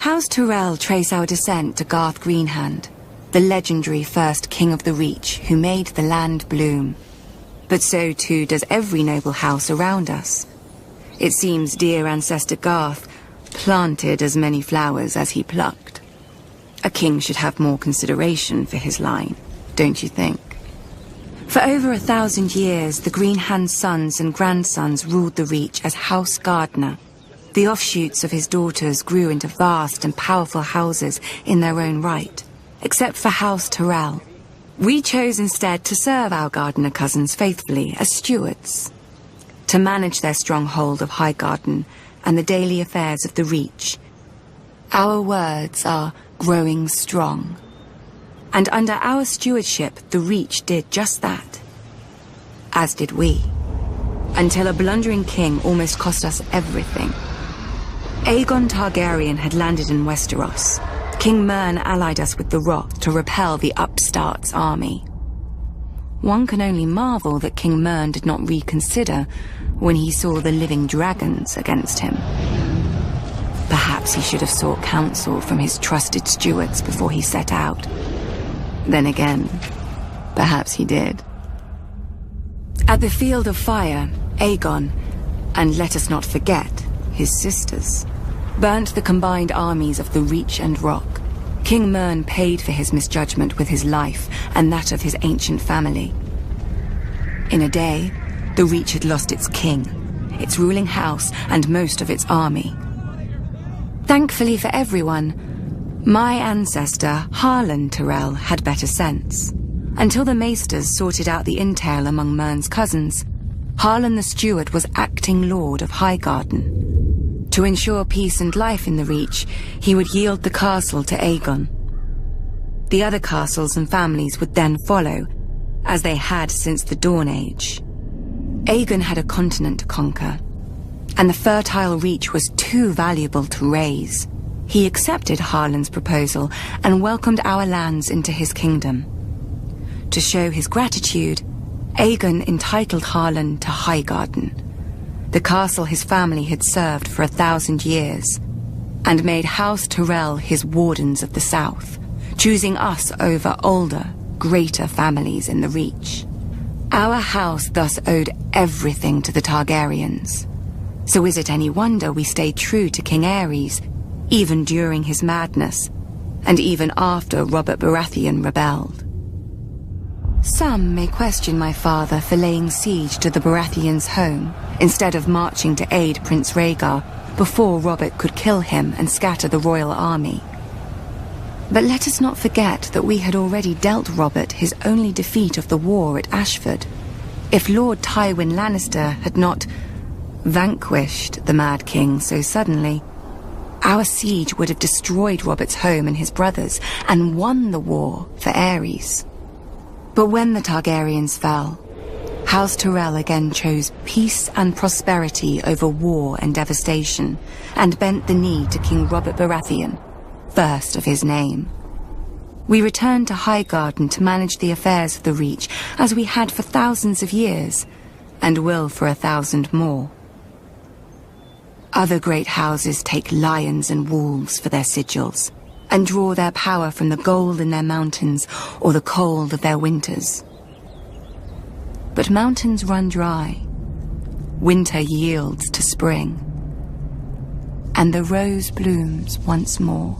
House Tyrell trace our descent to Garth Greenhand, the legendary first king of the Reach who made the land bloom. But so too does every noble house around us. It seems dear ancestor Garth planted as many flowers as he plucked. A king should have more consideration for his line, don't you think? For over 1,000 years, the Greenhand sons and grandsons ruled the Reach as House Gardener. The offshoots of his daughters grew into vast and powerful houses in their own right, except for House Tyrell. We chose instead to serve our gardener cousins faithfully as stewards, to manage their stronghold of Highgarden and the daily affairs of the Reach. Our words are growing strong. And under our stewardship, the Reach did just that. As did we. Until a blundering king almost cost us everything. Aegon Targaryen had landed in Westeros. King Mern allied us with the Rock to repel the upstart's army. One can only marvel that King Mern did not reconsider when he saw the living dragons against him. Perhaps he should have sought counsel from his trusted stewards before he set out. Then again, perhaps he did. At the Field of Fire, Aegon, and let us not forget, his sisters, burnt the combined armies of the Reach and Rock. King Mern paid for his misjudgment with his life and that of his ancient family. In a day, the Reach had lost its king, its ruling house, and most of its army. Thankfully for everyone, my ancestor, Harlan Tyrell, had better sense. Until the maesters sorted out the intel among Mern's cousins, Harlan the Steward was acting lord of Highgarden. To ensure peace and life in the Reach, he would yield the castle to Aegon. The other castles and families would then follow, as they had since the Dawn Age. Aegon had a continent to conquer, and the fertile Reach was too valuable to raise. He accepted Harlan's proposal and welcomed our lands into his kingdom. To show his gratitude, Aegon entitled Harlan to Highgarden, the castle his family had served for 1,000 years, and made House Tyrell his wardens of the south, choosing us over older, greater families in the Reach. Our house thus owed everything to the Targaryens. So is it any wonder we stayed true to King Aerys, even during his madness, and even after Robert Baratheon rebelled? Some may question my father for laying siege to the Baratheons' home, instead of marching to aid Prince Rhaegar before Robert could kill him and scatter the royal army. But let us not forget that we had already dealt Robert his only defeat of the war at Ashford. If Lord Tywin Lannister had not vanquished the Mad King so suddenly, our siege would have destroyed Robert's home and his brothers and won the war for Aerys. But when the Targaryens fell, House Tyrell again chose peace and prosperity over war and devastation, and bent the knee to King Robert Baratheon, first of his name. We returned to Highgarden to manage the affairs of the Reach, as we had for thousands of years, and will for 1,000 more. Other great houses take lions and wolves for their sigils, and draw their power from the gold in their mountains or the cold of their winters. But mountains run dry, winter yields to spring, and the rose blooms once more.